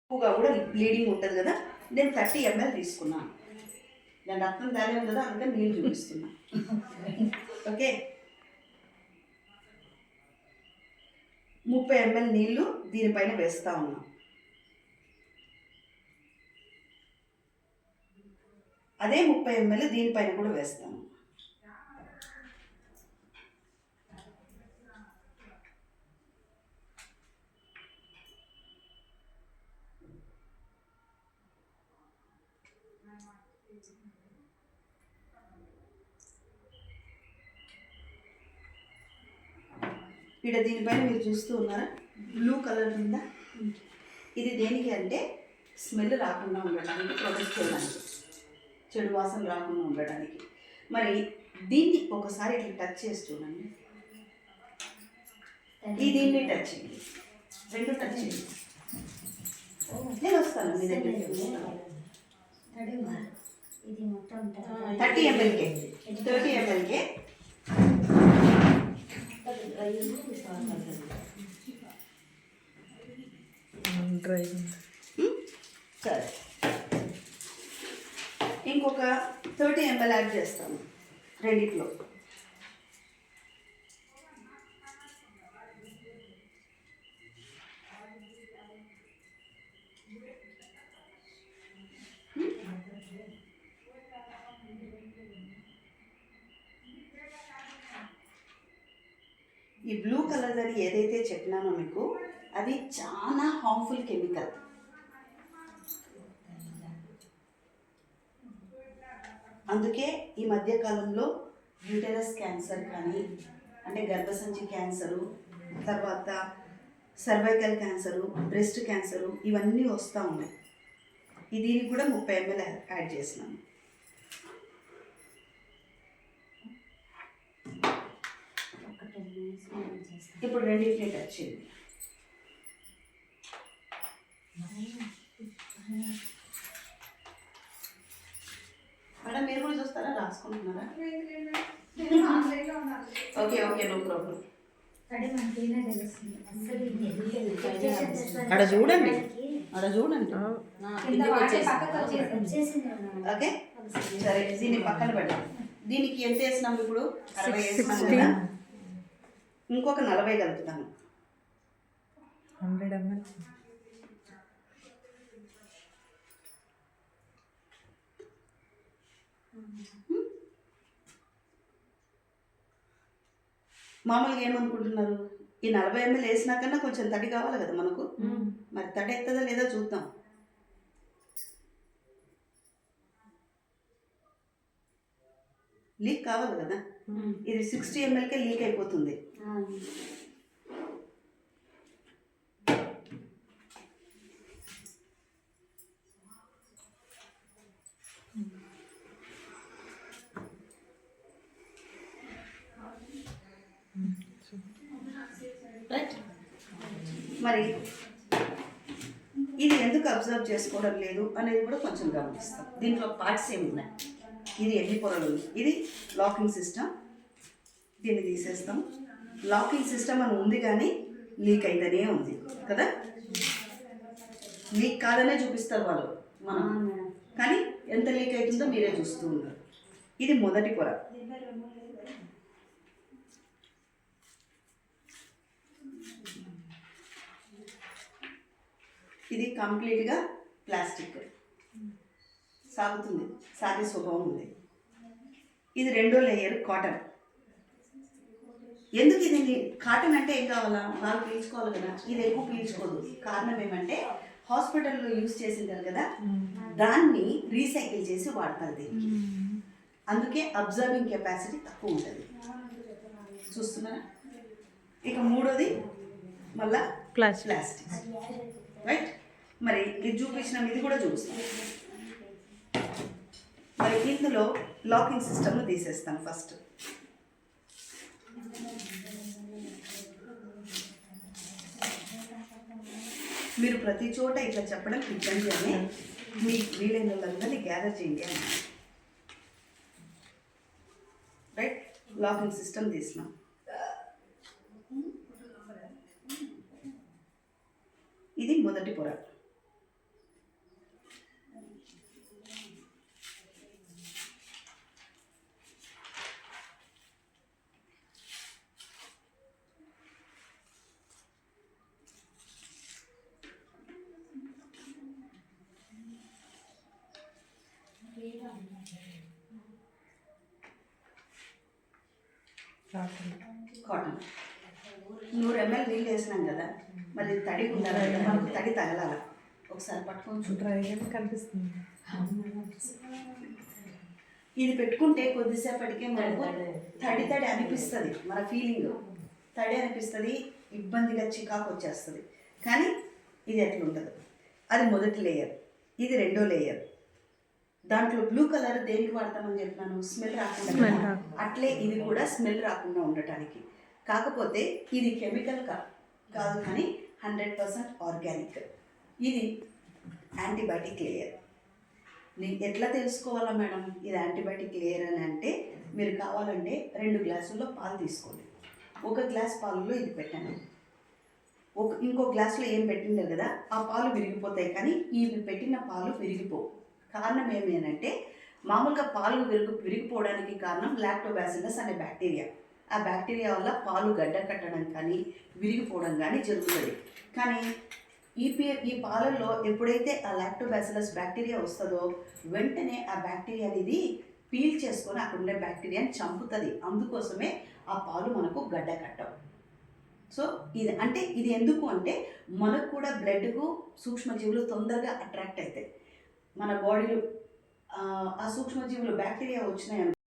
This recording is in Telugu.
ఎక్కువగా కూడా బ్లీడింగ్ ఉంటుంది కదా, నేను 30 ml తీసుకున్నాను. దాని రక్తం దానే ఉంది కదా, అందుకని నీళ్ళు చూపిస్తున్నా. ఓకే, 30 ml నీళ్ళు దీనిపైన వేస్తూ ఉన్నాం. అదే 30 ml దీనిపైన కూడా వేస్తాము. ఇక్కడ దీనిపైన మీరు చూస్తూ ఉన్నారా, బ్లూ కలర్ ఉందా? ఇది దేనికి అంటే స్మెల్ రాకుండా ఉండడానికి, ప్రొటెక్ట్ చేయడానికి, చెడు వాసన రాకుండా ఉండడానికి. మరి దీన్ని ఒకసారి ఇట్లా టచ్ చేసి చూడండి. దీన్ని టచ్ చేయండి, రెండు టచ్ చేయండి. నేను వస్తాను మీ దగ్గరికి. 30 mlకే 30 mlకే సరే, ఇంకొక 30 ml యాడ్ చేస్తాను రెండిట్లో. ఈ బ్లూ కలర్ అని ఏదైతే చెప్పినానో మీకు, అది చాలా హార్మ్ఫుల్ కెమికల్. అందుకే ఈ మధ్యకాలంలో యూటెరస్ క్యాన్సర్ కానీ, అంటే గర్భసంచి క్యాన్సరు, తర్వాత సర్వైకల్ క్యాన్సరు, బ్రెస్ట్ క్యాన్సరు, ఇవన్నీ వస్తూ ఉన్నాయి. దీనికి కూడా 30 ml యాడ్ చేసినాము. ఇప్పుడు రెండింటిని టచ్ చేయండి. మేడం మీరు కూడా చూస్తారా, రాసుకుంటున్నారా? Okay okay, no problem. అక్కడ చూడండి, అక్కడ చూడండి. ఓకే సరే, దీన్ని పక్కన పెట్టాం. దీనికి ఎంత వేసినాము ఇప్పుడు? 60 వేసినాము కదా, ఇంకొక 40 కలుపుతాను. 100 ml. మామూలుగా ఏమనుకుంటున్నారు, ఈ 40 ml వేసినాకన్నా కొంచెం తడి కావాలి కదా మనకు. మరి తడి ఎత్తదా లేదా చూద్దాం. లీక్ కావాలి కదా, ఇది 60 mlకే లీక్ అయిపోతుంది. రైట్, మరి ఇది ఎందుకు అబ్జర్వ్ చేసుకోవడం లేదు అనేది కూడా కొంచెం గమనిస్తాం. దీంట్లో పార్ట్స్ ఏమి ఉన్నాయి, ఇది ఎన్ని పొరలు, ఇది లాకింగ్ సిస్టమ్. దీన్ని తీసేస్తాం. లాకింగ్ సిస్టమ్ అని ఉంది కానీ లీక్ అయితేనే ఉంది కదా. లీక్ కాదనే చూపిస్తారు వాళ్ళు మనం, కానీ ఎంత లీక్ అవుతుందో మీరే చూస్తూ ఉన్నారు. ఇది మొదటి పొర. ఇది కంప్లీట్గా ప్లాస్టిక్, సాగుతుంది, సాగే స్వభావం ఉంది. ఇది రెండో లేయర్ కాటన్. ఎందుకు ఇది కాటన్ అంటే ఏం కావాలా, బాగా పీల్చుకోవాలి కదా. ఇది ఎక్కువ పీల్చుకోదు. కారణం ఏమంటే హాస్పిటల్లో యూజ్ చేసింటారు కదా, దాన్ని రీసైకిల్ చేసి వాడతారు దీనికి. అందుకే అబ్జర్వింగ్ కెపాసిటీ తక్కువ ఉంటుంది. చూస్తున్నారా? ఇక మూడోది మళ్ళా ప్లాస్టిక్. రైట్, మరి ఇది చూపించిన ఇది కూడా చూపిస్తాం. మరి ఇందులో లాకింగ్ సిస్టమ్ను తీసేస్తాను ఫస్ట్. మీరు ప్రతి చోట ఇట్లా చెప్పడం ఇబ్బంది అని, మీకు వీలైన వాళ్ళందరినీ గ్యాదర్ చేయండి అని. రైట్, లాకింగ్ సిస్టమ్ తీసినాం. ఇది మొదటి పొర. కాటన్ 100 ml నీళ్ళు వేసినాం కదా, మరి తడి ఉండాలి కదా, మనకు తడి తగలాల. ఒకసారి పట్టుకొని డ్రైగా కనిపిస్తుంది. ఇది పెట్టుకుంటే కొద్దిసేపటికే మనకు తడి తడి అనిపిస్తుంది, మన ఫీలింగ్ తడి అనిపిస్తుంది, ఇబ్బందిగా చికాకు వచ్చేస్తుంది. కానీ ఇది ఎట్లుండదు. అది మొదటి లేయర్, ఇది రెండో లేయర్. దాంట్లో బ్లూ కలర్ దేనికి వాడతామని చెప్పినాను, స్మెల్ రాకుండా. అట్లే ఇది కూడా స్మెల్ రాకుండా ఉండటానికి. కాకపోతే ఇది కెమికల్ కాదు, కానీ 100% ఆర్గానిక్. ఇది యాంటీబయాటిక్ లేయర్. నేను ఎట్లా తెలుసుకోవాలా మేడం ఇది యాంటీబయాటిక్ లేయర్ అని అంటే, మీరు కావాలంటే 2 గ్లాసుల్లో పాలు తీసుకోండి. 1 గ్లాస్ పాలలో ఇది పెట్టండి, ఇంకో గ్లాసులో ఏం పెట్టింటారు కదా, ఆ పాలు విరిగిపోతాయి. కానీ ఇవి పెట్టిన పాలు విరిగిపోవు. కారణం ఏమేనంటే, మామూలుగా పాలు విరిగిపోవడానికి కారణం లాక్టోబాసిల్లస్ అనే బ్యాక్టీరియా. ఆ బ్యాక్టీరియా వల్ల పాలు గడ్డ కట్టడం కానీ విరిగిపోవడం కానీ జరుగుతుంది. కానీ ఈ పాలల్లో ఎప్పుడైతే ఆ లాక్టోబాసిల్లస్ బ్యాక్టీరియా వస్తుందో, వెంటనే ఆ బ్యాక్టీరియా అనేది పీల్ చేసుకొని అక్కడ ఉండే బ్యాక్టీరియాని చంపుతుంది. అందుకోసమే ఆ పాలు మనకు గడ్డ కట్టవు. సో ఇది ఎందుకు అంటే, మనకు కూడా బ్లడ్కు సూక్ష్మజీవులు తొందరగా అట్రాక్ట్ అవుతాయి. మన బాడీలో ఆ సూక్ష్మజీవులు బ్యాక్టీరియా వచ్చినాయి